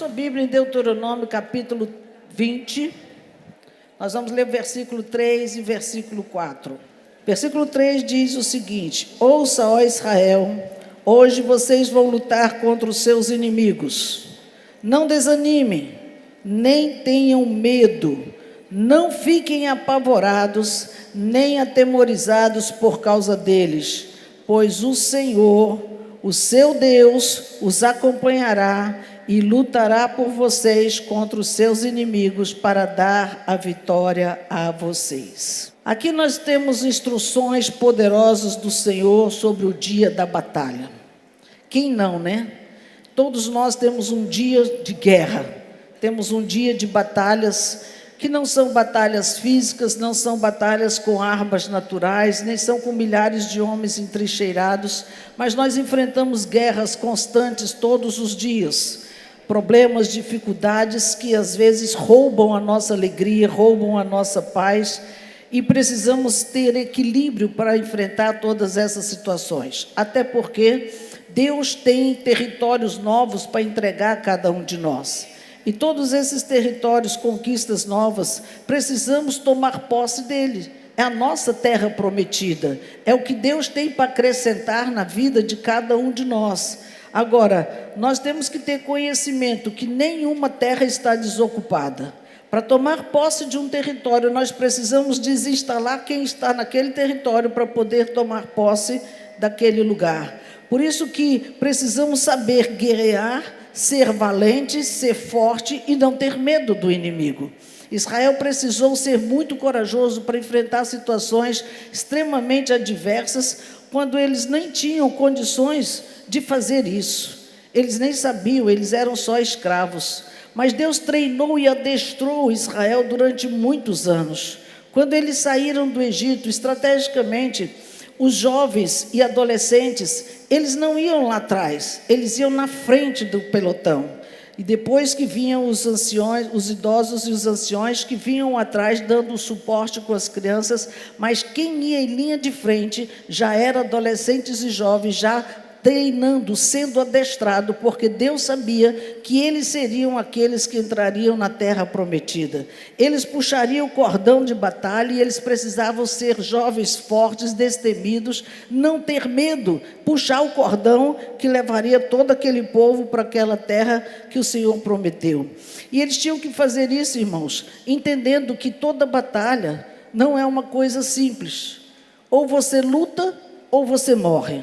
sua Bíblia em Deuteronômio capítulo 20, nós vamos ler o versículo 3 e versículo 4. Versículo 3 diz o seguinte: ouça, ó Israel, hoje vocês vão lutar contra os seus inimigos. Não desanimem, nem tenham medo, não fiquem apavorados, nem atemorizados por causa deles, pois o Senhor, o seu Deus, os acompanhará e lutará por vocês contra os seus inimigos para dar a vitória a vocês. Aqui nós temos instruções poderosas do Senhor sobre o dia da batalha. Quem não, né? Todos nós temos um dia de guerra, temos um dia de batalhas que não são batalhas físicas, não são batalhas com armas naturais, nem são com milhares de homens entrincheirados, mas nós enfrentamos guerras constantes todos os dias, problemas, dificuldades que às vezes roubam a nossa alegria, roubam a nossa paz, e precisamos ter equilíbrio para enfrentar todas essas situações, até porque Deus tem territórios novos para entregar a cada um de nós. E todos esses territórios, conquistas novas, precisamos tomar posse dele. É a nossa terra prometida, é o que Deus tem para acrescentar na vida de cada um de nós. Agora, nós temos que ter conhecimento que nenhuma terra está desocupada. Para tomar posse de um território, nós precisamos desinstalar quem está naquele território para poder tomar posse daquele lugar. Por isso que precisamos saber guerrear, ser valente, ser forte e não ter medo do inimigo. Israel precisou ser muito corajoso para enfrentar situações extremamente adversas, quando eles nem tinham condições de fazer isso. Eles nem sabiam, eles eram só escravos. Mas Deus treinou e adestrou Israel durante muitos anos. Quando eles saíram do Egito, estrategicamente, os jovens e adolescentes, eles não iam lá atrás, eles iam na frente do pelotão. E depois que vinham os anciões, os idosos e os anciões que vinham atrás dando suporte com as crianças, mas quem ia em linha de frente já era adolescentes e jovens, já treinando, sendo adestrado, porque Deus sabia que eles seriam aqueles que entrariam na terra prometida. Eles puxariam o cordão de batalha e eles precisavam ser jovens fortes, destemidos, não ter medo, puxar o cordão que levaria todo aquele povo para aquela terra que o Senhor prometeu. E eles tinham que fazer isso, irmãos, entendendo que toda batalha não é uma coisa simples. Ou você luta ou você morre.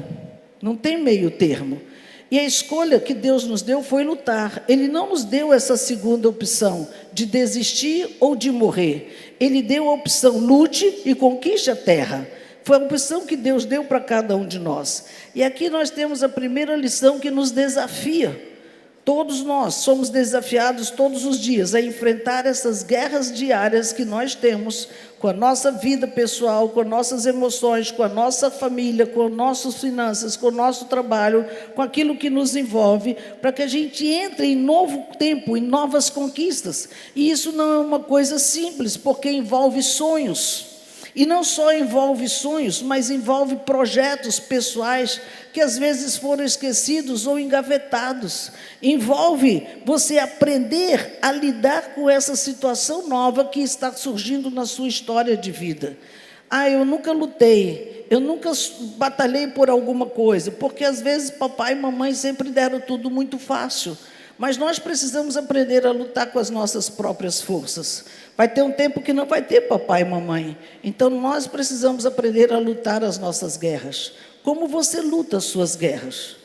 Não tem meio termo. E a escolha que Deus nos deu foi lutar. Ele não nos deu essa segunda opção de desistir ou de morrer. Ele deu a opção: lute e conquiste a terra. Foi a opção que Deus deu para cada um de nós. E aqui nós temos a primeira lição que nos desafia. Todos nós somos desafiados todos os dias a enfrentar essas guerras diárias que nós temos com a nossa vida pessoal, com as nossas emoções, com a nossa família, com as nossas finanças, com o nosso trabalho, com aquilo que nos envolve, para que a gente entre em novo tempo, em novas conquistas. E isso não é uma coisa simples, porque envolve sonhos. E não só envolve sonhos, mas envolve projetos pessoais que às vezes foram esquecidos ou engavetados. Envolve você aprender a lidar com essa situação nova que está surgindo na sua história de vida. Eu nunca lutei, eu nunca batalhei por alguma coisa, porque às vezes papai e mamãe sempre deram tudo muito fácil. Mas nós precisamos aprender a lutar com as nossas próprias forças. Vai ter um tempo que não vai ter papai e mamãe. Então nós precisamos aprender a lutar as nossas guerras. Como você luta as suas guerras?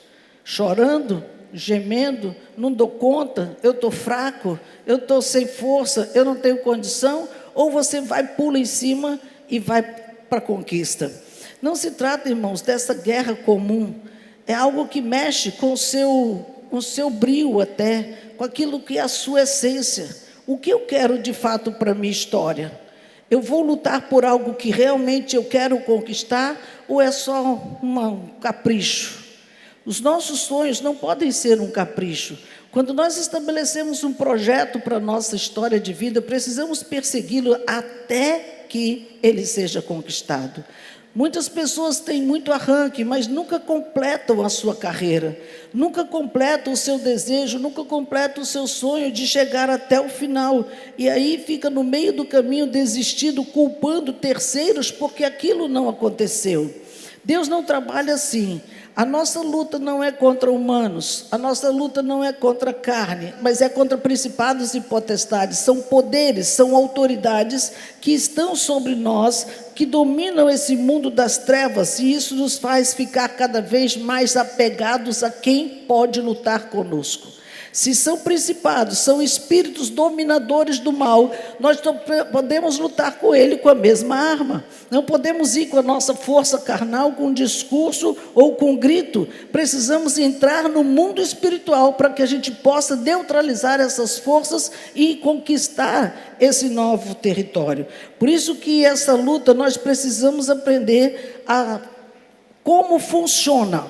Chorando, gemendo, não dou conta, eu estou fraco, eu estou sem força, eu não tenho condição? Ou você vai, pula em cima e vai para a conquista? Não se trata, irmãos, dessa guerra comum. É algo que mexe com o seu brio até, com aquilo que é a sua essência. O que eu quero de fato para a minha história? Eu vou lutar por algo que realmente eu quero conquistar, ou é só um capricho? Os nossos sonhos não podem ser um capricho. Quando nós estabelecemos um projeto para a nossa história de vida, precisamos persegui-lo até que ele seja conquistado. Muitas pessoas têm muito arranque, mas nunca completam a sua carreira, nunca completam o seu desejo, nunca completam o seu sonho de chegar até o final. E aí fica no meio do caminho desistido, culpando terceiros porque aquilo não aconteceu. Deus não trabalha assim. A nossa luta não é contra humanos, a nossa luta não é contra a carne, mas é contra principados e potestades. São poderes, são autoridades que estão sobre nós, que dominam esse mundo das trevas, e isso nos faz ficar cada vez mais apegados a quem pode lutar conosco. Se são principados, são espíritos dominadores do mal, nós não podemos lutar com ele com a mesma arma. Não podemos ir com a nossa força carnal, com um discurso ou com um grito. Precisamos entrar no mundo espiritual para que a gente possa neutralizar essas forças e conquistar esse novo território. Por isso que essa luta nós precisamos aprender a como funciona.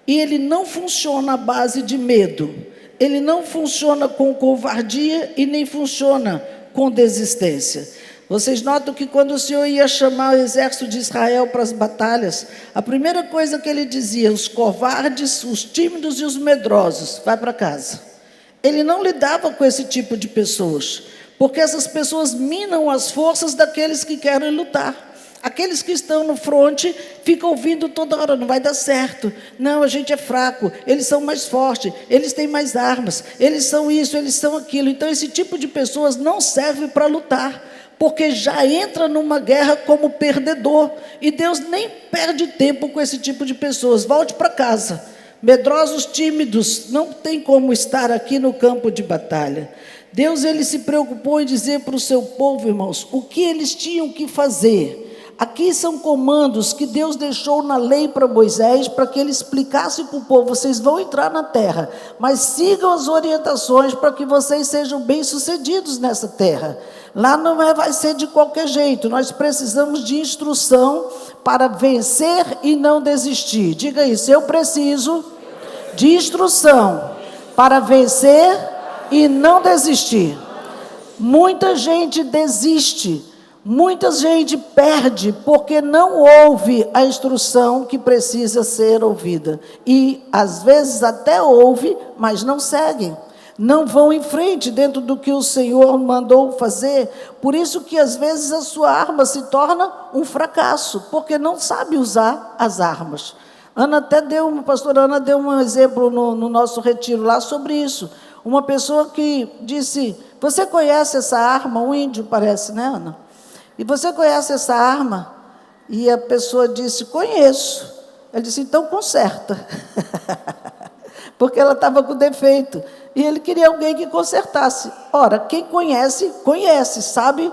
E ele não funciona à base de medo. Ele não funciona com covardia e nem funciona com desistência. Vocês notam que quando o Senhor ia chamar o exército de Israel para as batalhas, a primeira coisa que ele dizia: os covardes, os tímidos e os medrosos, vai para casa. Ele não lidava com esse tipo de pessoas, porque essas pessoas minam as forças daqueles que querem lutar. Aqueles que estão no fronte ficam ouvindo toda hora: não vai dar certo, não, a gente é fraco, eles são mais fortes, eles têm mais armas, eles são isso, eles são aquilo. Então esse tipo de pessoas não serve para lutar, porque já entra numa guerra como perdedor, e Deus nem perde tempo com esse tipo de pessoas. Volte para casa. Medrosos, tímidos, não tem como estar aqui no campo de batalha. Deus, ele se preocupou em dizer para o seu povo, irmãos, o que eles tinham que fazer. Aqui são comandos que Deus deixou na lei para Moisés, para que ele explicasse para o povo: vocês vão entrar na terra, mas sigam as orientações para que vocês sejam bem-sucedidos nessa terra. Lá não vai ser de qualquer jeito, nós precisamos de instrução para vencer e não desistir. Diga isso: eu preciso de instrução para vencer e não desistir. Muita gente desiste, muita gente perde porque não ouve a instrução que precisa ser ouvida. E às vezes até ouve, mas não seguem. Não vão em frente dentro do que o Senhor mandou fazer. Por isso que às vezes a sua arma se torna um fracasso, porque não sabe usar as armas. A pastora Ana deu um exemplo no nosso retiro lá sobre isso. Uma pessoa que disse: você conhece essa arma? Um índio parece, né, Ana? E você conhece essa arma? E a pessoa disse: conheço. Ele disse: então conserta. Porque ela estava com defeito. E ele queria alguém que consertasse. Ora, quem conhece, sabe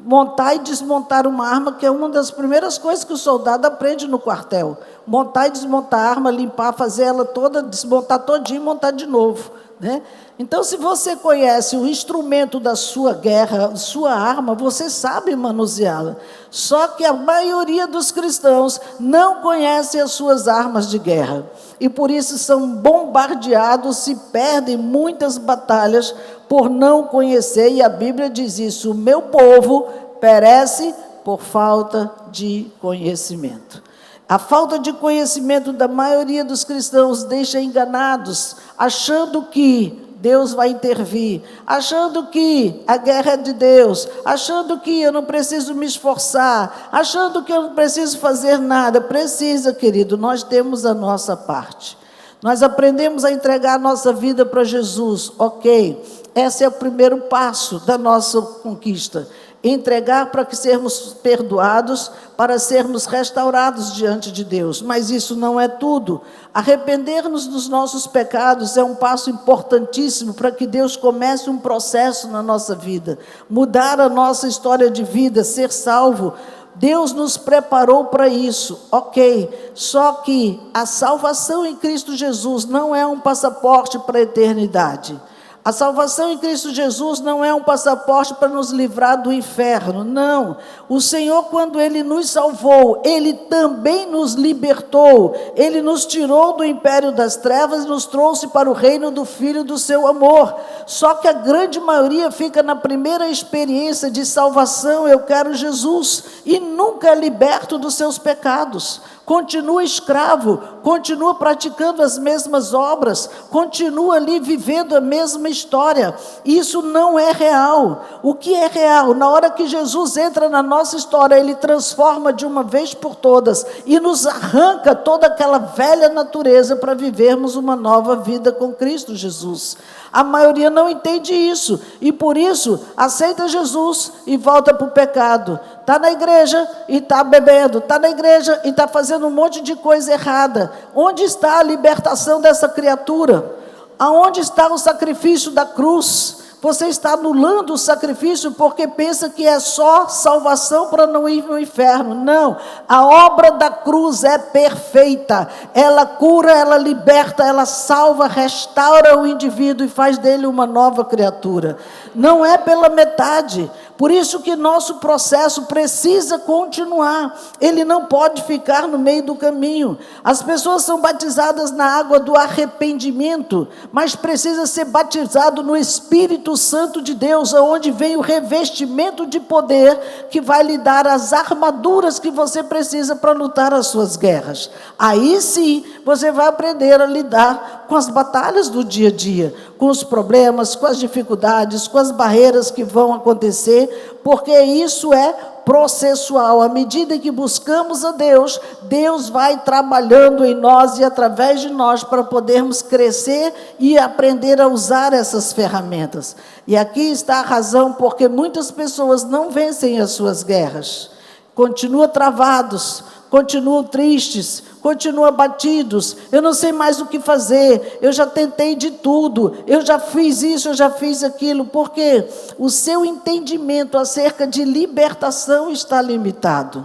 montar e desmontar uma arma, que é uma das primeiras coisas que o soldado aprende no quartel. Montar e desmontar a arma, limpar, fazer ela toda, desmontar todinha e montar de novo, né? Então, se você conhece o instrumento da sua guerra, sua arma, você sabe manuseá-la. Só que a maioria dos cristãos não conhece as suas armas de guerra. E por isso são bombardeados, se perdem muitas batalhas por não conhecer. E a Bíblia diz isso: o meu povo perece por falta de conhecimento. A falta de conhecimento da maioria dos cristãos deixa enganados, achando que Deus vai intervir, achando que a guerra é de Deus, achando que eu não preciso me esforçar, achando que eu não preciso fazer nada. Precisa, querido, nós temos a nossa parte. Nós aprendemos a entregar a nossa vida para Jesus, ok. Esse é o primeiro passo da nossa conquista. Entregar para que sermos perdoados, para sermos restaurados diante de Deus. Mas isso não é tudo. Arrepender-nos dos nossos pecados é um passo importantíssimo para que Deus comece um processo na nossa vida. Mudar a nossa história de vida, ser salvo. Deus nos preparou para isso, ok. Só que a salvação em Cristo Jesus não é um passaporte para a eternidade. A salvação em Cristo Jesus não é um passaporte para nos livrar do inferno, não. O Senhor, quando Ele nos salvou, Ele também nos libertou. Ele nos tirou do império das trevas e nos trouxe para o reino do Filho do seu amor. Só que a grande maioria fica na primeira experiência de salvação, eu quero Jesus, e nunca é liberto dos seus pecados. Continua escravo, continua praticando as mesmas obras, continua ali vivendo a mesma história. Isso não é real. O que é real? Na hora que Jesus entra na nossa história, Ele transforma de uma vez por todas e nos arranca toda aquela velha natureza para vivermos uma nova vida com Cristo Jesus. A maioria não entende isso e por isso aceita Jesus e volta para o pecado. Está na igreja e está bebendo, está na igreja e está fazendo um monte de coisa errada. Onde está a libertação dessa criatura? Aonde está o sacrifício da cruz? Você está anulando o sacrifício porque pensa que é só salvação para não ir no inferno. Não, a obra da cruz é perfeita. Ela cura, ela liberta, ela salva, restaura o indivíduo e faz dele uma nova criatura. Não é pela metade. Por isso que nosso processo precisa continuar. Ele não pode ficar no meio do caminho. As pessoas são batizadas na água do arrependimento, mas precisa ser batizado no Espírito Santo de Deus, onde vem o revestimento de poder que vai lhe dar as armaduras que você precisa para lutar as suas guerras. Aí sim, você vai aprender a lidar com as batalhas do dia a dia, com os problemas, com as dificuldades, com as barreiras que vão acontecer, porque isso é processual. À medida que buscamos a Deus, Deus vai trabalhando em nós e através de nós para podermos crescer e aprender a usar essas ferramentas. E aqui está a razão porque muitas pessoas não vencem as suas guerras, continuam travados, continuam tristes, continuam abatidos. Eu não sei mais o que fazer, eu já tentei de tudo, eu já fiz isso, eu já fiz aquilo, porque o seu entendimento acerca de libertação está limitado.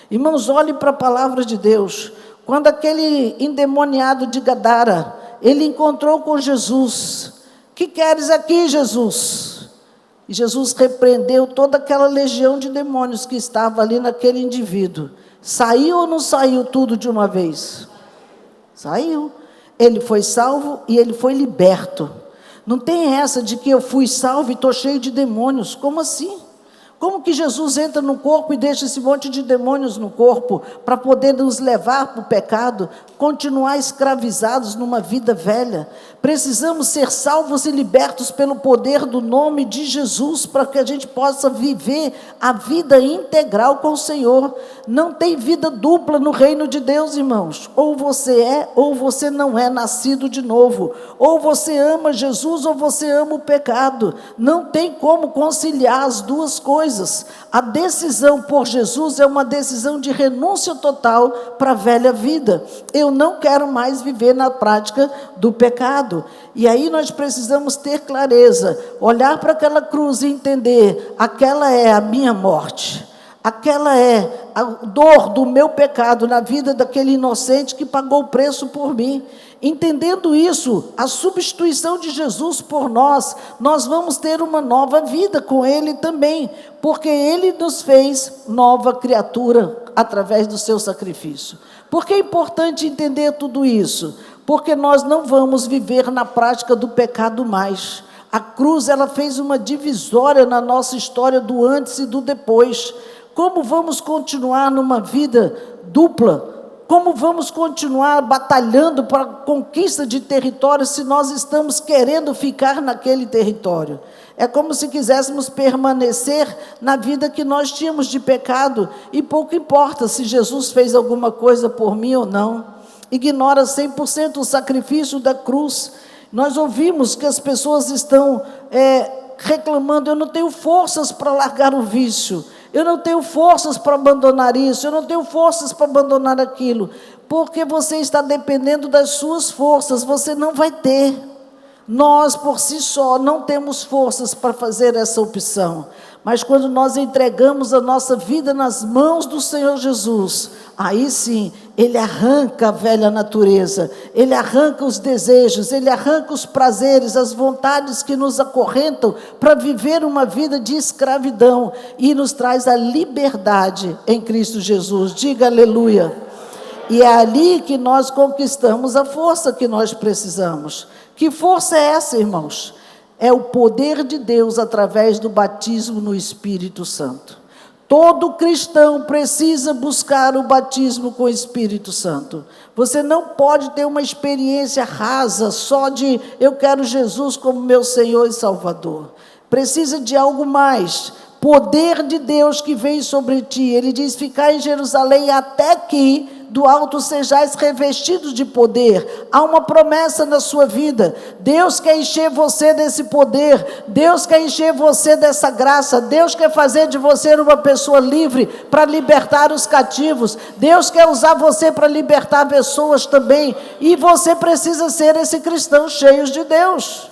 Irmãos, olhem para a palavra de Deus. Quando aquele endemoniado de Gadara, ele encontrou com Jesus. Que queres aqui, Jesus? E Jesus repreendeu toda aquela legião de demônios que estava ali naquele indivíduo. Saiu ou não saiu tudo de uma vez? Saiu. Ele foi salvo e ele foi liberto. Não tem essa de que eu fui salvo e estou cheio de demônios. Como assim? Como que Jesus entra no corpo e deixa esse monte de demônios no corpo para poder nos levar para o pecado, continuar escravizados numa vida velha? Precisamos ser salvos e libertos pelo poder do nome de Jesus para que a gente possa viver a vida integral com o Senhor. Não tem vida dupla no reino de Deus, irmãos. Ou você é ou você não é nascido de novo. Ou você ama Jesus ou você ama o pecado. Não tem como conciliar as duas coisas. A decisão por Jesus é uma decisão de renúncia total para a velha vida. Eu não quero mais viver na prática do pecado. E aí nós precisamos ter clareza, olhar para aquela cruz e entender, aquela é a minha morte. Aquela é a dor do meu pecado na vida daquele inocente que pagou o preço por mim. Entendendo isso, a substituição de Jesus por nós, nós vamos ter uma nova vida com Ele também, porque Ele nos fez nova criatura através do seu sacrifício. Por que é importante entender tudo isso? Porque nós não vamos viver na prática do pecado mais. A cruz, ela fez uma divisória na nossa história do antes e do depois. Como vamos continuar numa vida dupla? Como vamos continuar batalhando para a conquista de território se nós estamos querendo ficar naquele território? É como se quiséssemos permanecer na vida que nós tínhamos de pecado e pouco importa se Jesus fez alguma coisa por mim ou não. Ignora 100% o sacrifício da cruz. Nós ouvimos que as pessoas estão reclamando, eu não tenho forças para largar o vício. Eu não tenho forças para abandonar isso, eu não tenho forças para abandonar aquilo, porque você está dependendo das suas forças, você não vai ter. Nós, por si só, não temos forças para fazer essa opção, Mas quando nós entregamos a nossa vida nas mãos do Senhor Jesus, aí sim, Ele arranca a velha natureza, Ele arranca os desejos, Ele arranca os prazeres, as vontades que nos acorrentam para viver uma vida de escravidão e nos traz a liberdade em Cristo Jesus. Diga aleluia. E é ali que nós conquistamos a força que nós precisamos. Que força é essa, irmãos? É o poder de Deus através do batismo no Espírito Santo. Todo cristão precisa buscar o batismo com o Espírito Santo. Você não pode ter uma experiência rasa só de eu quero Jesus como meu Senhor e Salvador. Precisa de algo mais. Poder de Deus que vem sobre ti. Ele diz: ficai em Jerusalém até que do alto sejais revestidos de poder. Há uma promessa na sua vida. Deus quer encher você desse poder. Deus quer encher você dessa graça. Deus quer fazer de você uma pessoa livre para libertar os cativos. Deus quer usar você para libertar pessoas também. E você precisa ser esse cristão cheio de Deus.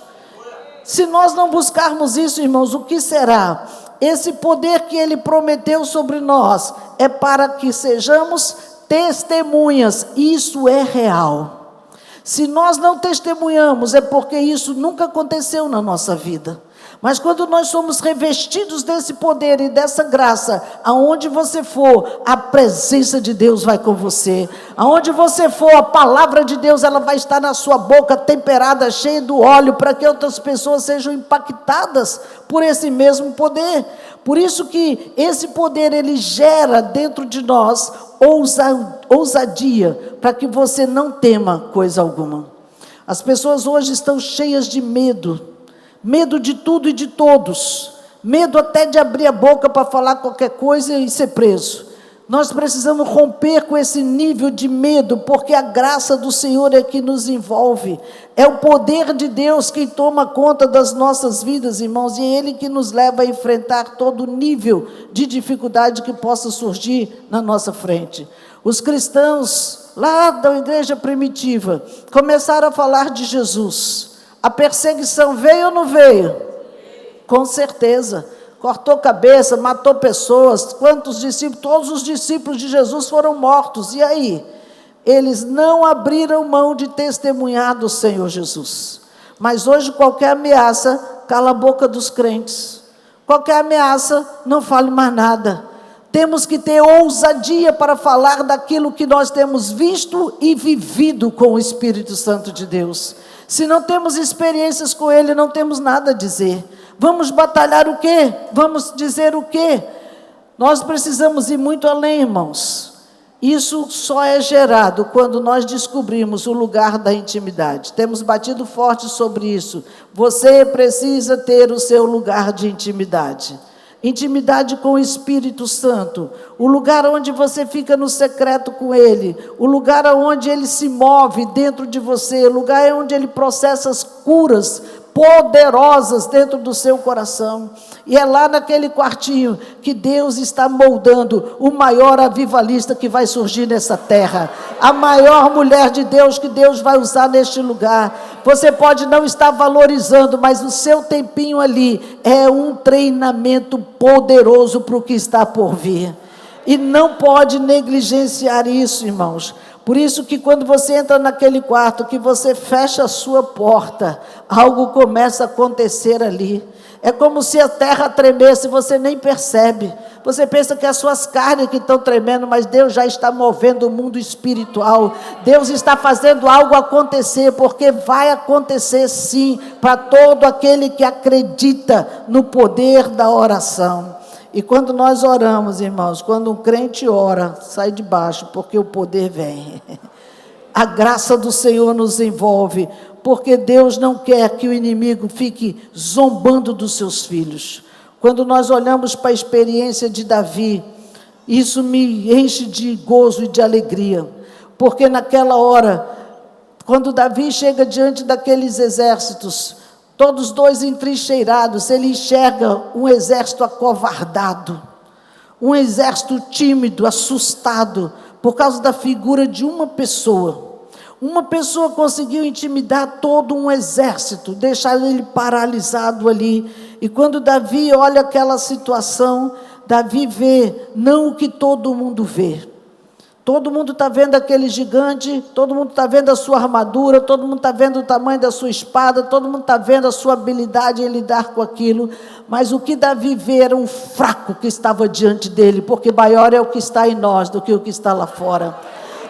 Se nós não buscarmos isso, irmãos, o que será? Esse poder que Ele prometeu sobre nós é para que sejamos testemunhas. Isso é real. Se nós não testemunhamos, é porque isso nunca aconteceu na nossa vida. Mas quando nós somos revestidos desse poder e dessa graça, aonde você for, a presença de Deus vai com você. Aonde você for, a palavra de Deus, ela vai estar na sua boca, temperada, cheia do óleo, para que outras pessoas sejam impactadas por esse mesmo poder. Por isso que esse poder, ele gera dentro de nós ousadia, para que você não tema coisa alguma. As pessoas hoje estão cheias de medo. Medo de tudo e de todos, medo até de abrir a boca para falar qualquer coisa e ser preso. Nós precisamos romper com esse nível de medo, porque a graça do Senhor é que nos envolve, é o poder de Deus que toma conta das nossas vidas, irmãos, e é Ele que nos leva a enfrentar todo nível de dificuldade que possa surgir na nossa frente. Os cristãos lá da igreja primitiva começaram a falar de Jesus. A perseguição veio ou não veio? Com certeza. Cortou cabeça, matou pessoas. Quantos discípulos? Todos os discípulos de Jesus foram mortos. E aí? Eles não abriram mão de testemunhar do Senhor Jesus. Mas hoje qualquer ameaça, cala a boca dos crentes. Qualquer ameaça, não fale mais nada. Temos que ter ousadia para falar daquilo que nós temos visto e vivido com o Espírito Santo de Deus. Se não temos experiências com Ele, não temos nada a dizer. Vamos batalhar o quê? Vamos dizer o quê? Nós precisamos ir muito além, irmãos. Isso só é gerado quando nós descobrimos o lugar da intimidade. Temos batido forte sobre isso. Você precisa ter o seu lugar de intimidade. Intimidade com o Espírito Santo, o lugar onde você fica no secreto com Ele, o lugar onde Ele se move dentro de você, o lugar onde Ele processa as curas poderosas dentro do seu coração. E é lá naquele quartinho que Deus está moldando o maior avivalista que vai surgir nessa terra, a maior mulher de Deus que Deus vai usar neste lugar. Você pode não estar valorizando, mas o seu tempinho ali é um treinamento poderoso para o que está por vir. E não pode negligenciar isso, irmãos. Por isso que quando você entra naquele quarto, que você fecha a sua porta, algo começa a acontecer ali. É como se a terra tremesse, você nem percebe. Você pensa que as suas carnes que estão tremendo, mas Deus já está movendo o mundo espiritual. Deus está fazendo algo acontecer, porque vai acontecer sim, para todo aquele que acredita no poder da oração. E quando nós oramos, irmãos, quando um crente ora, sai de baixo, porque o poder vem. A graça do Senhor nos envolve, porque Deus não quer que o inimigo fique zombando dos seus filhos. Quando nós olhamos para a experiência de Davi, isso me enche de gozo e de alegria, porque naquela hora, quando Davi chega diante daqueles exércitos, todos dois entrincheirados, ele enxerga um exército acovardado, um exército tímido, assustado, por causa da figura de uma pessoa. Uma pessoa conseguiu intimidar todo um exército, deixar ele paralisado ali. E quando Davi olha aquela situação, Davi vê não o que todo mundo vê. Todo mundo está vendo aquele gigante, todo mundo está vendo a sua armadura, todo mundo está vendo o tamanho da sua espada, todo mundo está vendo a sua habilidade em lidar com aquilo, mas o que Davi vê era um fraco que estava diante dele, porque maior é o que está em nós do que o que está lá fora.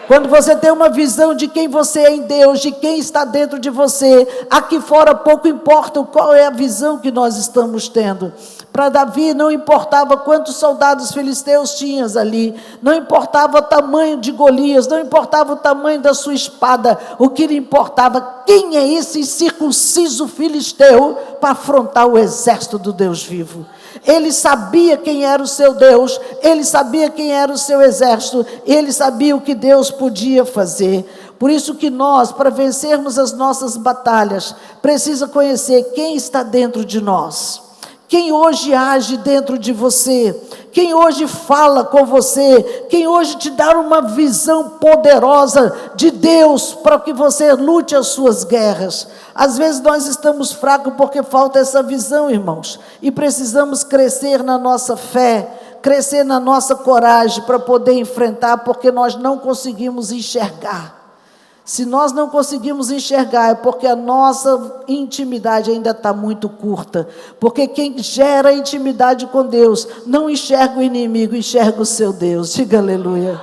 Quando você tem uma visão de quem você é em Deus, de quem está dentro de você, aqui fora pouco importa qual é a visão que nós estamos tendo. Para Davi não importava quantos soldados filisteus tinhas ali, não importava o tamanho de Golias, não importava o tamanho da sua espada, o que lhe importava, quem é esse incircunciso filisteu para afrontar o exército do Deus vivo? Ele sabia quem era o seu Deus, ele sabia quem era o seu exército, ele sabia o que Deus podia fazer. Por isso que nós, para vencermos as nossas batalhas, precisa conhecer quem está dentro de nós. Quem hoje age dentro de você, quem hoje fala com você, quem hoje te dá uma visão poderosa de Deus para que você lute as suas guerras. Às vezes nós estamos fracos porque falta essa visão, irmãos, e precisamos crescer na nossa fé, crescer na nossa coragem para poder enfrentar, porque nós não conseguimos enxergar. Se nós não conseguimos enxergar, é porque a nossa intimidade ainda está muito curta. Porque quem gera intimidade com Deus, não enxerga o inimigo, enxerga o seu Deus. Diga aleluia.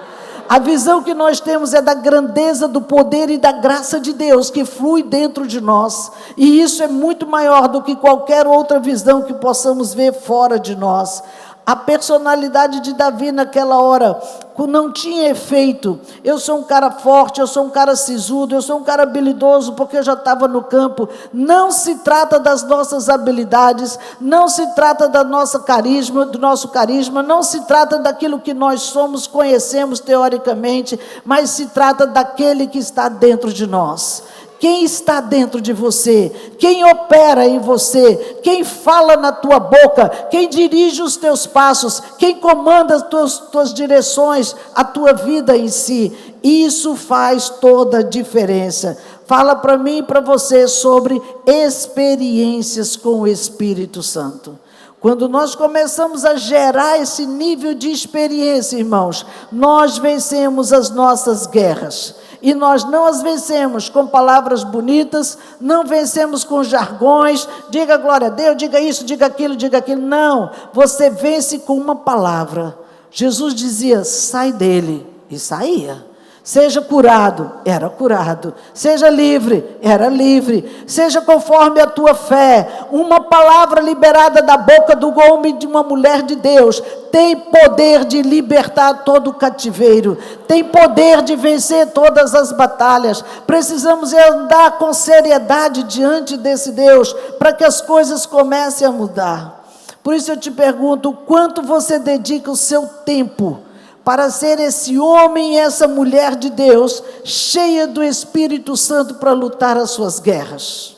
A visão que nós temos é da grandeza, do poder e da graça de Deus, que flui dentro de nós. E isso é muito maior do que qualquer outra visão que possamos ver fora de nós. A personalidade de Davi naquela hora não tinha efeito. Eu sou um cara forte, eu sou um cara sisudo, eu sou um cara habilidoso porque eu já estava no campo. Não se trata das nossas habilidades, não se trata do nosso carisma, não se trata daquilo que nós somos, conhecemos teoricamente, mas se trata daquele que está dentro de nós. Quem está dentro de você, quem opera em você, quem fala na tua boca, quem dirige os teus passos, quem comanda as tuas direções, a tua vida em si, isso faz toda a diferença. Fala para mim e para você sobre experiências com o Espírito Santo. Quando nós começamos a gerar esse nível de experiência, irmãos, nós vencemos as nossas guerras. E nós não as vencemos com palavras bonitas, não vencemos com jargões, diga glória a Deus, diga isso, diga aquilo, não, você vence com uma palavra. Jesus dizia, sai dele, e saía. Seja curado, era curado. Seja livre, era livre. Seja conforme a tua fé. Uma palavra liberada da boca do homem de uma mulher de Deus tem poder de libertar todo o cativeiro. Tem poder de vencer todas as batalhas. Precisamos andar com seriedade diante desse Deus para que as coisas comecem a mudar. Por isso eu te pergunto, quanto você dedica o seu tempo para ser esse homem e essa mulher de Deus, cheia do Espírito Santo para lutar as suas guerras?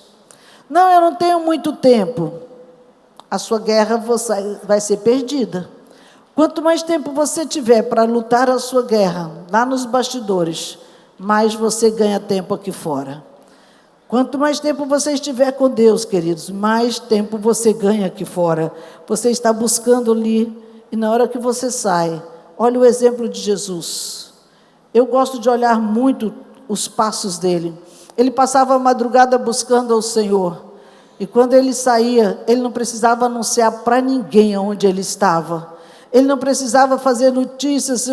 Não, eu não tenho muito tempo. A sua guerra vai ser perdida. Quanto mais tempo você tiver para lutar a sua guerra, lá nos bastidores, mais você ganha tempo aqui fora. Quanto mais tempo você estiver com Deus, queridos, mais tempo você ganha aqui fora. Você está buscando ali, e na hora que você sai, olha o exemplo de Jesus. Eu gosto de olhar muito os passos dele. Ele passava a madrugada buscando ao Senhor. E quando ele saía, ele não precisava anunciar para ninguém onde ele estava. Ele não precisava fazer notícias,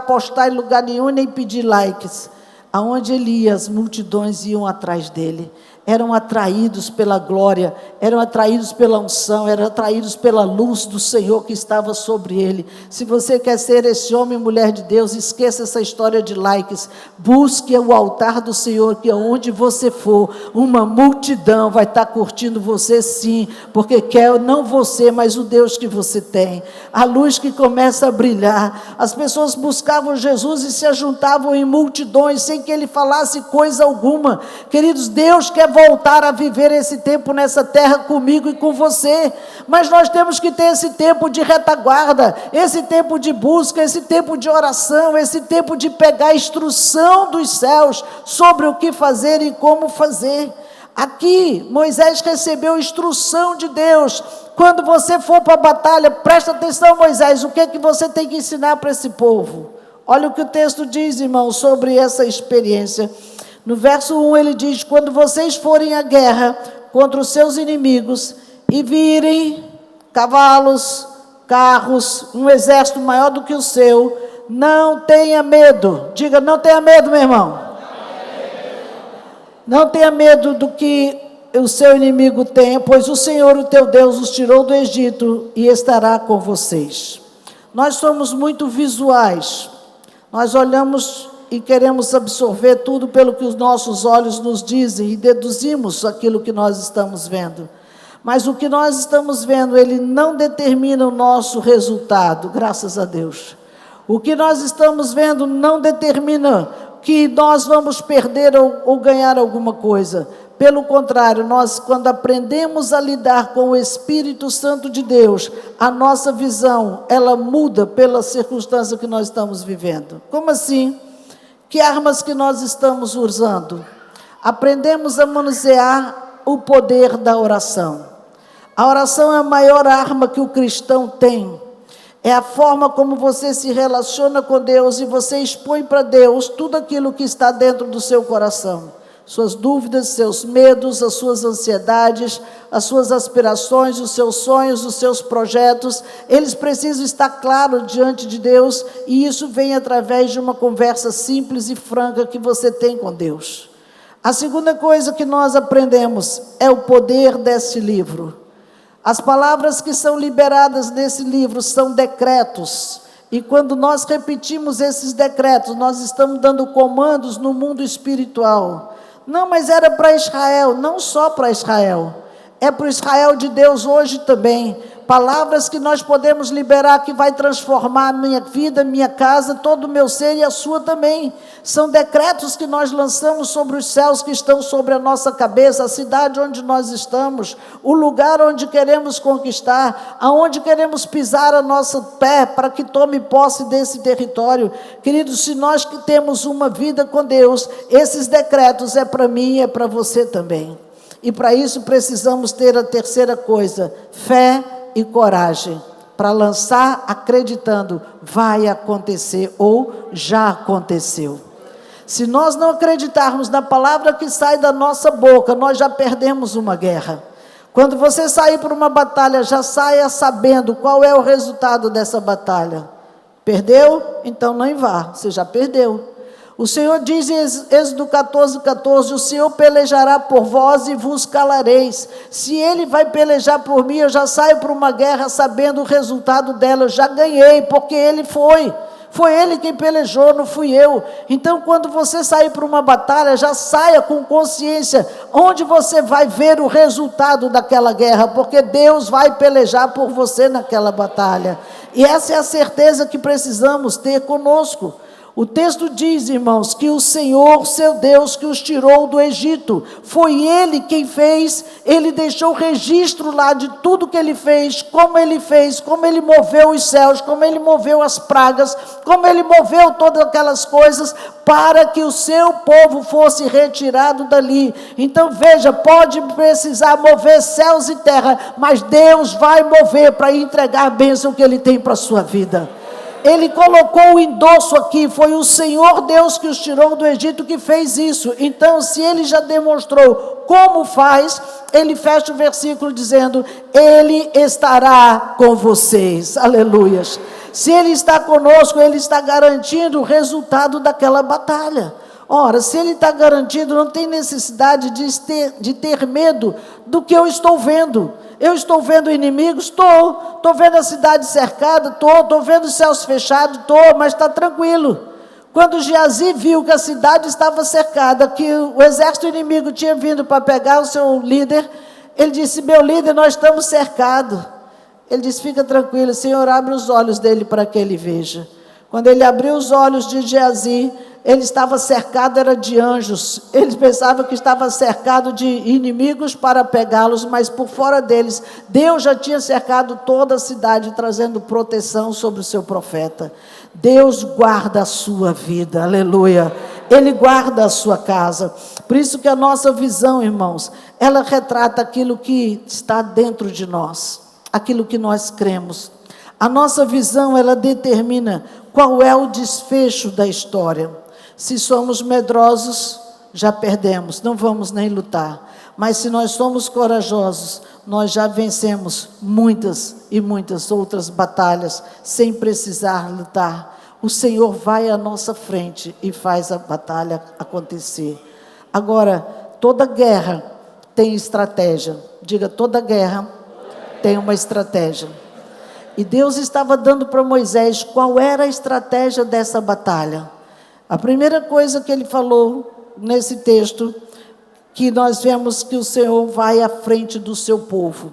postar em lugar nenhum, nem pedir likes. Aonde ele ia, as multidões iam atrás dele. Eram atraídos pela glória, eram atraídos pela unção, eram atraídos pela luz do Senhor que estava sobre ele. Se você quer ser esse homem e mulher de Deus, esqueça essa história de likes. Busque o altar do Senhor, que onde você for, uma multidão vai estar curtindo você sim, porque quer não você, mas o Deus que você tem. A luz que começa a brilhar. As pessoas buscavam Jesus e se ajuntavam em multidões, sem que ele falasse coisa alguma. Queridos, Deus quer voltar a viver esse tempo nessa terra comigo e com você, mas nós temos que ter esse tempo de retaguarda, esse tempo de busca, esse tempo de oração, esse tempo de pegar a instrução dos céus sobre o que fazer e como fazer. Aqui, Moisés recebeu instrução de Deus. Quando você for para a batalha, presta atenção, Moisés, o que é que você tem que ensinar para esse povo? Olha o que o texto diz, irmão, sobre essa experiência. No verso 1 ele diz: quando vocês forem à guerra contra os seus inimigos e virem cavalos, carros, um exército maior do que o seu, não tenha medo. Diga, não tenha medo, meu irmão. Não tenha medo do que o seu inimigo tem, pois o Senhor, o teu Deus, os tirou do Egito e estará com vocês. Nós somos muito visuais. Nós olhamos e queremos absorver tudo pelo que os nossos olhos nos dizem e deduzimos aquilo que nós estamos vendo. Mas o que nós estamos vendo, ele não determina o nosso resultado, graças a Deus. O que nós estamos vendo não determina que nós vamos perder ou ganhar alguma coisa. Pelo contrário, nós, quando aprendemos a lidar com o Espírito Santo de Deus, a nossa visão, ela muda pela circunstância que nós estamos vivendo. Como assim? Que armas que nós estamos usando? Aprendemos a manusear o poder da oração. A oração é a maior arma que o cristão tem. É a forma como você se relaciona com Deus e você expõe para Deus tudo aquilo que está dentro do seu coração. Suas dúvidas, seus medos, as suas ansiedades, as suas aspirações, os seus sonhos, os seus projetos, eles precisam estar claros diante de Deus, e isso vem através de uma conversa simples e franca que você tem com Deus. A segunda coisa que nós aprendemos é o poder desse livro. As palavras que são liberadas nesse livro são decretos, e quando nós repetimos esses decretos, nós estamos dando comandos no mundo espiritual. Não, mas era para Israel, não só para Israel, é para o Israel de Deus hoje também. Palavras que nós podemos liberar, que vai transformar a minha vida, minha casa, todo o meu ser e a sua também. São decretos que nós lançamos sobre os céus que estão sobre a nossa cabeça, a cidade onde nós estamos, o lugar onde queremos conquistar, aonde queremos pisar a nosso pé para que tome posse desse território. Queridos, se nós que temos uma vida com Deus, esses decretos é para mim e é para você também. E para isso precisamos ter a terceira coisa, fé e coragem, para lançar acreditando, vai acontecer ou já aconteceu. Se nós não acreditarmos na palavra que sai da nossa boca, nós já perdemos uma guerra. Quando você sair para uma batalha, já saia sabendo qual é o resultado dessa batalha. Perdeu? Então não vá, você já perdeu. O Senhor diz em Êxodo 14, o Senhor pelejará por vós e vos calareis. Se Ele vai pelejar por mim, eu já saio para uma guerra sabendo o resultado dela, eu já ganhei, porque Ele foi. Foi Ele quem pelejou, não fui eu. Então, quando você sair para uma batalha, já saia com consciência onde você vai ver o resultado daquela guerra, porque Deus vai pelejar por você naquela batalha. E essa é a certeza que precisamos ter conosco. O texto diz, irmãos, que o Senhor, seu Deus, que os tirou do Egito, foi Ele quem fez. Ele deixou registro lá de tudo que Ele fez, como Ele moveu os céus, como Ele moveu as pragas, como Ele moveu todas aquelas coisas, para que o seu povo fosse retirado dali. Então veja, pode precisar mover céus e terra, mas Deus vai mover para entregar a bênção que Ele tem para a sua vida. Ele colocou o endosso aqui, foi o Senhor Deus que os tirou do Egito que fez isso. Então, se Ele já demonstrou como faz, Ele fecha o versículo dizendo, Ele estará com vocês, aleluias. Se Ele está conosco, Ele está garantindo o resultado daquela batalha. Ora, se Ele está garantido, não tem necessidade de ter medo do que eu estou vendo. Eu estou vendo inimigos? Estou vendo a cidade cercada? Estou vendo os céus fechados? Mas está tranquilo. Quando Geazi viu que a cidade estava cercada, que o exército inimigo tinha vindo para pegar o seu líder, ele disse, meu líder, nós estamos cercados. Ele disse, fica tranquilo, Senhor, abre os olhos dele para que ele veja. Quando ele abriu os olhos de Geazi, ele estava cercado, era de anjos. Eles pensavam que estava cercado de inimigos para pegá-los, mas por fora deles, Deus já tinha cercado toda a cidade, trazendo proteção sobre o seu profeta. Deus guarda a sua vida, aleluia. Ele guarda a sua casa. Por isso que a nossa visão, irmãos, ela retrata aquilo que está dentro de nós, aquilo que nós cremos. A nossa visão, ela determina qual é o desfecho da história. Se somos medrosos, já perdemos, não vamos nem lutar. Mas se nós somos corajosos, nós já vencemos muitas e muitas outras batalhas, sem precisar lutar. O Senhor vai à nossa frente e faz a batalha acontecer. Agora, toda guerra tem estratégia. Diga, toda guerra tem uma estratégia. E Deus estava dando para Moisés qual era a estratégia dessa batalha. A primeira coisa que ele falou nesse texto, que nós vemos que o Senhor vai à frente do seu povo.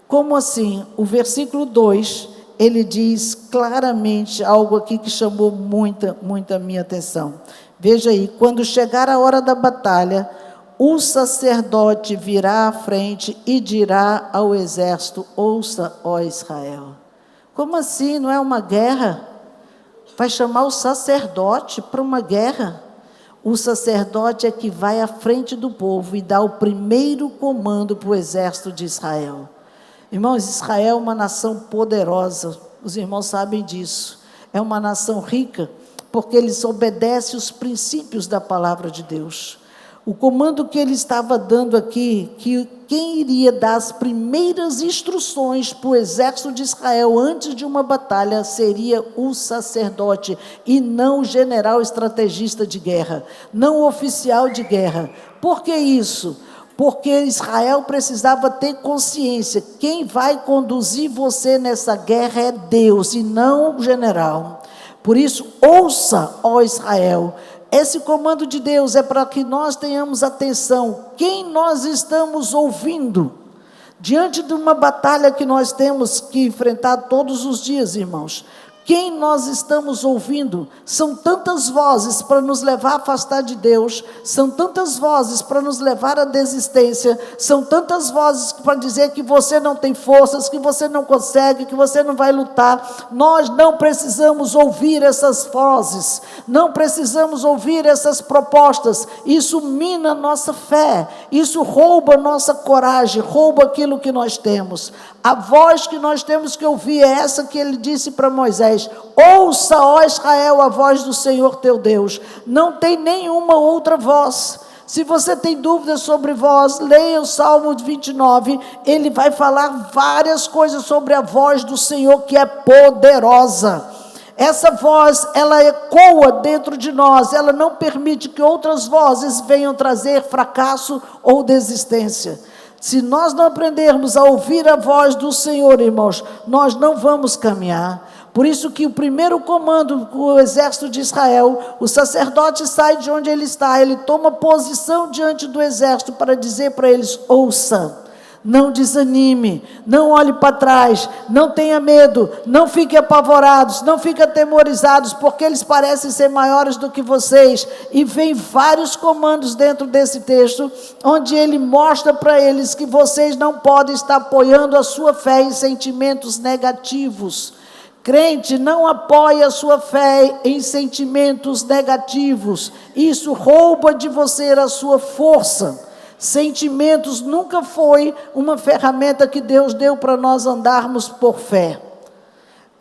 Como assim? O versículo 2, ele diz claramente algo aqui que chamou muita minha atenção. Veja aí, quando chegar a hora da batalha, o sacerdote virá à frente e dirá ao exército: ouça, ó Israel. Como assim? Não é uma guerra? Vai chamar o sacerdote para uma guerra? O sacerdote é que vai à frente do povo e dá o primeiro comando para o exército de Israel. Irmãos, Israel é uma nação poderosa, os irmãos sabem disso. É uma nação rica, porque eles obedecem os princípios da palavra de Deus. O comando que ele estava dando aqui, que quem iria dar as primeiras instruções para o exército de Israel antes de uma batalha seria o sacerdote, e não o general estrategista de guerra, não o oficial de guerra. Por que isso? Porque Israel precisava ter consciência, quem vai conduzir você nessa guerra é Deus e não o general. Por isso, ouça, ó Israel. Esse comando de Deus é para que nós tenhamos atenção. Quem nós estamos ouvindo? Diante de uma batalha que nós temos que enfrentar todos os dias, irmãos. Quem nós estamos ouvindo? São tantas vozes para nos levar a afastar de Deus, são tantas vozes para nos levar à desistência, são tantas vozes para dizer que você não tem forças, que você não consegue, que você não vai lutar. Nós não precisamos ouvir essas vozes, não precisamos ouvir essas propostas. Isso mina nossa fé, isso rouba nossa coragem, rouba aquilo que nós temos. A voz que nós temos que ouvir é essa que ele disse para Moisés: ouça, ó Israel, a voz do Senhor teu Deus. Não tem nenhuma outra voz. Se você tem dúvidas sobre voz, leia o Salmo 29, ele vai falar várias coisas sobre a voz do Senhor, que é poderosa. Essa voz, ela ecoa dentro de nós, ela não permite que outras vozes venham trazer fracasso ou desistência. Se nós não aprendermos a ouvir a voz do Senhor, irmãos, nós não vamos caminhar. Por isso que o primeiro comando do exército de Israel, o sacerdote sai de onde ele está, ele toma posição diante do exército para dizer para eles: ouça, não desanime, não olhe para trás, não tenha medo, não fiquem apavorados, não fiquem atemorizados, porque eles parecem ser maiores do que vocês. E vem vários comandos dentro desse texto, onde ele mostra para eles que vocês não podem estar apoiando a sua fé em sentimentos negativos. Crente não apoia a sua fé em sentimentos negativos, isso rouba de você a sua força. Sentimentos nunca foi uma ferramenta que Deus deu para nós andarmos por fé.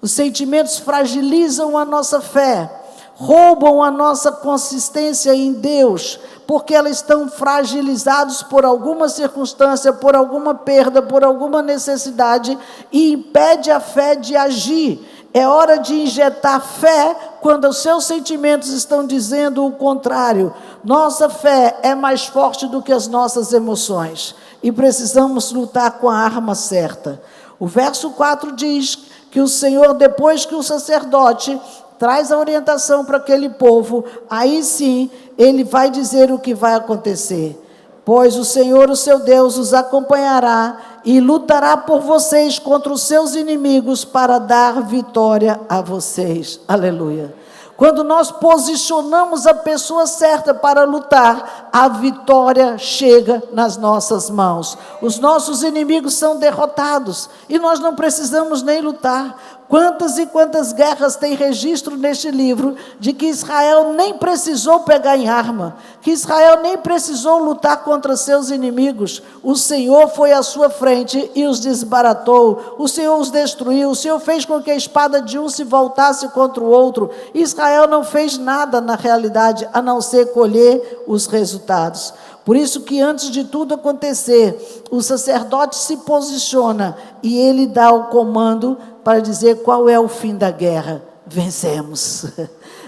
Os sentimentos fragilizam a nossa fé, roubam a nossa consistência em Deus, porque elas estão fragilizados por alguma circunstância, por alguma perda, por alguma necessidade, e impede a fé de agir. É hora de injetar fé quando os seus sentimentos estão dizendo o contrário. Nossa fé é mais forte do que as nossas emoções e precisamos lutar com a arma certa. O verso 4 diz que o Senhor, depois que o sacerdote traz a orientação para aquele povo, aí sim ele vai dizer o que vai acontecer. Pois o Senhor, o seu Deus, os acompanhará e lutará por vocês contra os seus inimigos para dar vitória a vocês. Aleluia. Quando nós posicionamos a pessoa certa para lutar, a vitória chega nas nossas mãos. Os nossos inimigos são derrotados e nós não precisamos nem lutar. Quantas e quantas guerras tem registro neste livro de que Israel nem precisou pegar em arma, que Israel nem precisou lutar contra seus inimigos. O Senhor foi à sua frente e os desbaratou, o Senhor os destruiu, o Senhor fez com que a espada de um se voltasse contra o outro. Israel não fez nada na realidade, a não ser colher os resultados. Por isso que antes de tudo acontecer, o sacerdote se posiciona e ele dá o comando para dizer qual é o fim da guerra. Vencemos,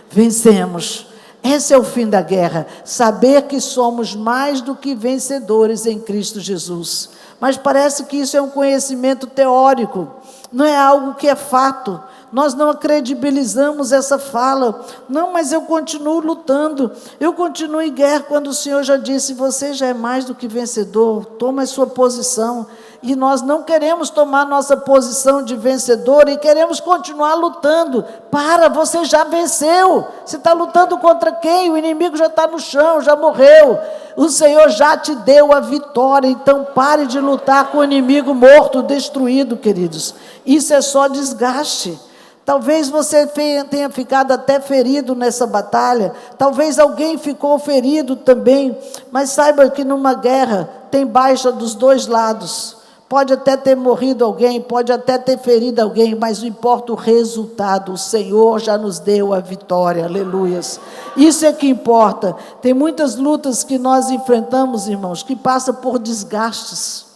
vencemos. Esse é o fim da guerra, saber que somos mais do que vencedores em Cristo Jesus. Mas parece que isso é um conhecimento teórico, não é algo que é fato. Nós não credibilizamos essa fala. Não, mas eu continuo lutando, eu continuo em guerra, quando o Senhor já disse, você já é mais do que vencedor, toma a sua posição. E nós não queremos tomar nossa posição de vencedor e queremos continuar lutando. Você já venceu. Você está lutando contra quem? O inimigo já está no chão, já morreu. O Senhor já te deu a vitória, então pare de lutar com o inimigo morto, destruído, queridos. Isso é só desgaste. Talvez você tenha ficado até ferido nessa batalha, talvez alguém ficou ferido também, mas saiba que numa guerra tem baixa dos dois lados. Pode até ter morrido alguém, pode até ter ferido alguém, mas não importa o resultado, o Senhor já nos deu a vitória, aleluias. Isso é que importa. Tem muitas lutas que nós enfrentamos, irmãos, que passam por desgastes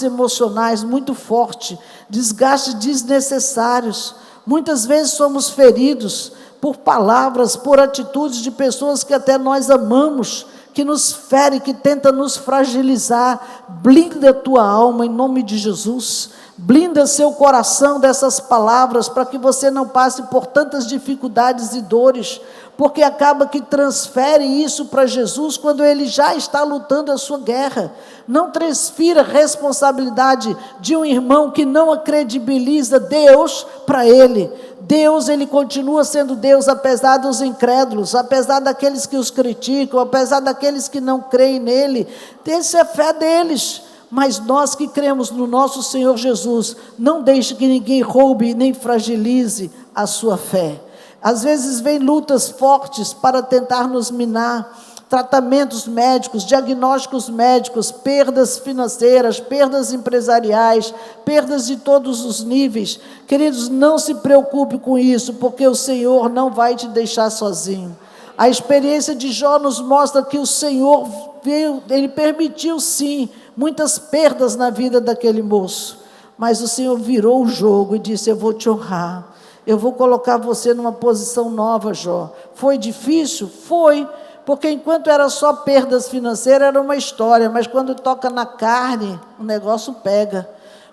emocionais muito fortes, desgastes desnecessários. Muitas vezes somos feridos por palavras, por atitudes de pessoas que até nós amamos, que nos fere, que tenta nos fragilizar. Blinda a tua alma em nome de Jesus, blinda seu coração dessas palavras, para que você não passe por tantas dificuldades e dores, porque acaba que transfere isso para Jesus, quando Ele já está lutando a sua guerra. Não transfira responsabilidade de um irmão que não credibiliza Deus para ele. Deus, Ele continua sendo Deus, apesar dos incrédulos, apesar daqueles que os criticam, apesar daqueles que não creem nele. Essa é a fé deles. Mas nós que cremos no nosso Senhor Jesus, não deixe que ninguém roube nem fragilize a sua fé. Às vezes vem lutas fortes para tentar nos minar, tratamentos médicos, diagnósticos médicos, perdas financeiras, perdas empresariais, perdas de todos os níveis. Queridos, não se preocupe com isso, porque o Senhor não vai te deixar sozinho. A experiência de Jó nos mostra que o Senhor veio, Ele permitiu sim, muitas perdas na vida daquele moço, mas o Senhor virou o jogo e disse, eu vou te honrar, eu vou colocar você numa posição nova, Jó. Foi difícil? Foi, porque enquanto era só perdas financeiras, era uma história, mas quando toca na carne, o negócio pega.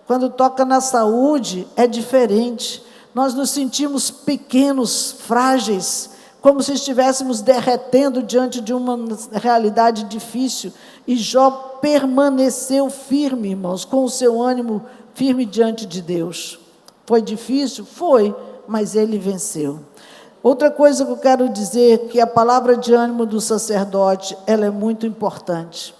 Quando toca na saúde, é diferente. Nós nos sentimos pequenos, frágeis, como se estivéssemos derretendo diante de uma realidade difícil. E Jó permaneceu firme, irmãos, com o seu ânimo firme diante de Deus. Foi difícil? Foi, mas ele venceu. Outra coisa que eu quero dizer, que a palavra de ânimo do sacerdote, ela é muito importante.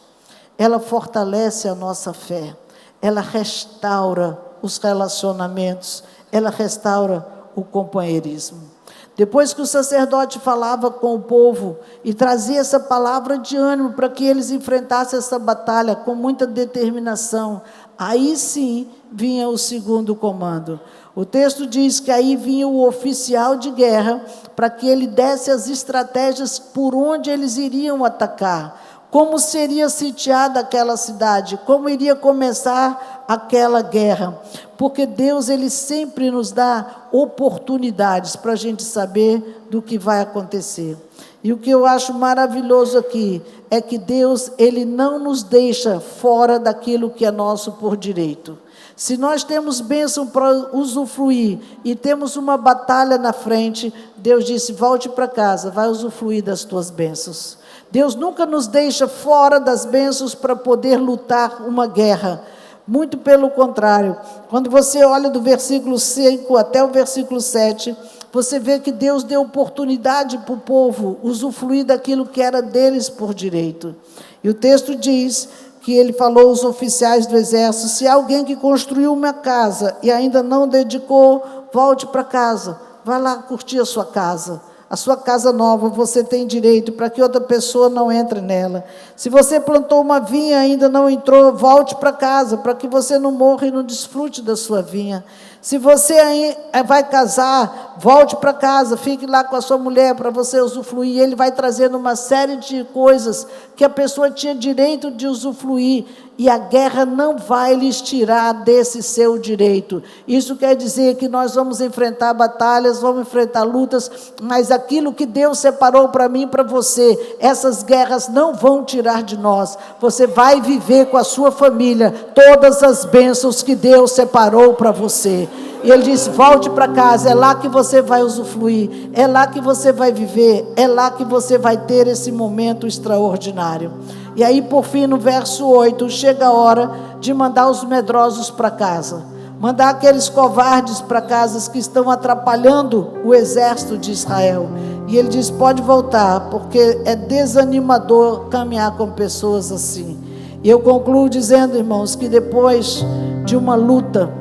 Ela fortalece a nossa fé, ela restaura os relacionamentos, ela restaura o companheirismo. Depois que o sacerdote falava com o povo e trazia essa palavra de ânimo para que eles enfrentassem essa batalha com muita determinação, aí sim vinha o segundo comando. O texto diz que aí vinha o oficial de guerra para que ele desse as estratégias por onde eles iriam atacar, como seria sitiada aquela cidade, como iria começar aquela guerra, porque Deus, Ele sempre nos dá oportunidades para a gente saber do que vai acontecer. E o que eu acho maravilhoso aqui, é que Deus, Ele não nos deixa fora daquilo que é nosso por direito. Se nós temos bênção para usufruir, e temos uma batalha na frente, Deus disse, volte para casa, vai usufruir das tuas bênçãos. Deus nunca nos deixa fora das bênçãos para poder lutar uma guerra. Muito pelo contrário, quando você olha do versículo 5 até o versículo 7, você vê que Deus deu oportunidade para o povo usufruir daquilo que era deles por direito. E o texto diz que ele falou aos oficiais do exército: se há alguém que construiu uma casa e ainda não dedicou, volte para casa, vai lá curtir a sua casa nova, você tem direito, para que outra pessoa não entre nela. Se você plantou uma vinha e ainda não entrou, volte para casa, para que você não morra e não desfrute da sua vinha. Se você vai casar, volte para casa, fique lá com a sua mulher para você usufruir. E ele vai trazendo uma série de coisas que a pessoa tinha direito de usufruir, e a guerra não vai lhes tirar desse seu direito. Isso quer dizer que nós vamos enfrentar batalhas, vamos enfrentar lutas, mas aquilo que Deus separou para mim e para você, essas guerras não vão tirar de nós. Você vai viver com a sua família todas as bênçãos que Deus separou para você. E ele disse: volte para casa, é lá que você vai usufruir, é lá que você vai viver, é lá que você vai ter esse momento extraordinário. E aí, por fim, no verso 8, chega a hora de mandar os medrosos para casa, mandar aqueles covardes para casas que estão atrapalhando o exército de Israel. E ele diz: pode voltar, porque é desanimador caminhar com pessoas assim. E eu concluo dizendo, irmãos, que depois de uma luta,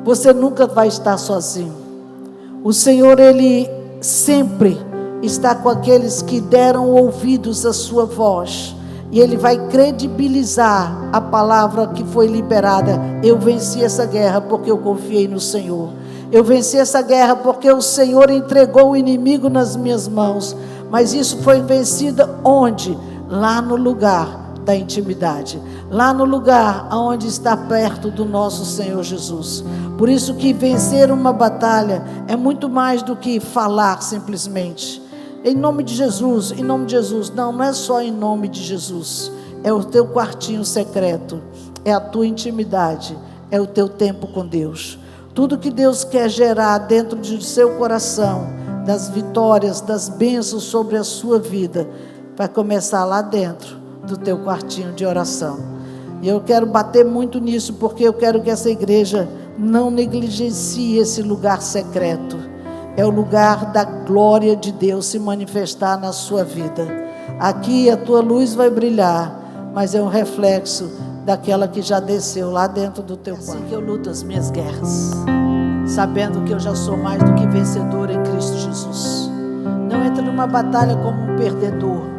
você nunca vai estar sozinho. O Senhor, Ele sempre está com aqueles que deram ouvidos à sua voz. E Ele vai credibilizar a palavra que foi liberada. Eu venci essa guerra porque eu confiei no Senhor. Eu venci essa guerra porque o Senhor entregou o inimigo nas minhas mãos. Mas isso foi vencido onde? Lá no lugar da intimidade, lá no lugar onde está perto do nosso Senhor Jesus. Por isso que vencer uma batalha é muito mais do que falar simplesmente em nome de Jesus, em nome de Jesus. Não é só em nome de Jesus, é o teu quartinho secreto, é a tua intimidade, é o teu tempo com Deus. Tudo que Deus quer gerar dentro do seu coração, das vitórias, das bênçãos sobre a sua vida, vai começar lá dentro do teu quartinho de oração. E eu quero bater muito nisso, porque eu quero que essa igreja não negligencie esse lugar secreto. É o lugar da glória de Deus se manifestar na sua vida. Aqui a tua luz vai brilhar, mas é um reflexo daquela que já desceu lá dentro do teu quarto. É assim que eu luto as minhas guerras, sabendo que eu já sou mais do que vencedor em Cristo Jesus. Não entre numa batalha como um perdedor.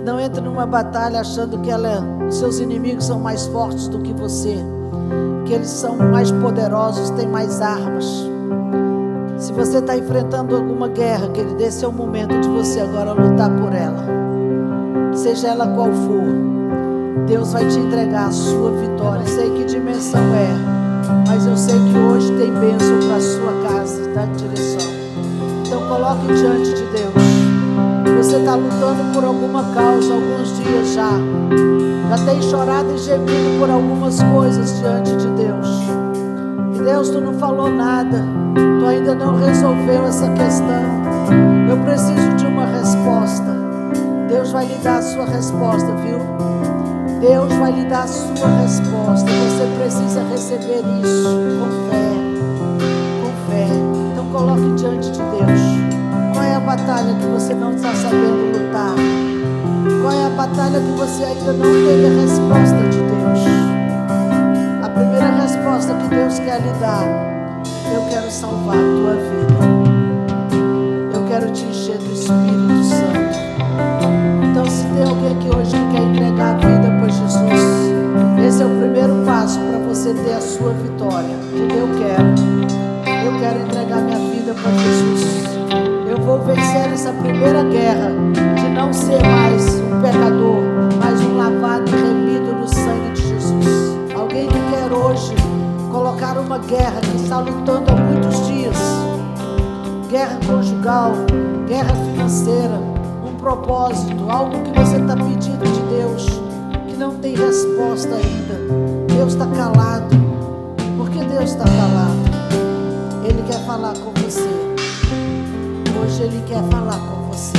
Não entre numa batalha achando que seus inimigos são mais fortes do que você, que eles são mais poderosos, têm mais armas. Se você está enfrentando alguma guerra, querido, esse é o momento de você agora lutar por ela. Seja ela qual for, Deus vai te entregar a sua vitória. Eu não sei que dimensão é, mas eu sei que hoje tem bênção para a sua casa, tá? Direção. Então coloque diante de Deus. Você está lutando por alguma causa, alguns dias já tem chorado e gemido por algumas coisas diante de Deus. E Deus, tu não falou nada, tu ainda não resolveu essa questão. Eu preciso de uma resposta. Deus vai lhe dar a sua resposta, viu? Deus vai lhe dar a sua resposta. Você precisa receber isso com fé, com fé. Então coloque diante de Deus. Qual é a batalha que você não está sabendo lutar? Qual é a batalha que você ainda não teve a resposta de Deus? A primeira resposta que Deus quer lhe dar: eu quero salvar a tua vida. Eu quero te encher do Espírito Santo. Então, se tem alguém que hoje quer entregar a vida para Jesus, esse é o primeiro passo para você ter a sua vitória. Eu quero entregar minha vida para Jesus. Eu vou vencer essa primeira guerra de não ser mais um pecador, mas um lavado e remido no sangue de Jesus. Alguém que quer hoje colocar uma guerra que está lutando há muitos dias, guerra conjugal, guerra financeira, um propósito, algo que você está pedindo de Deus, que não tem resposta ainda. Deus está calado. Por que Deus está calado? Ele quer falar com você. Hoje Ele quer falar com você.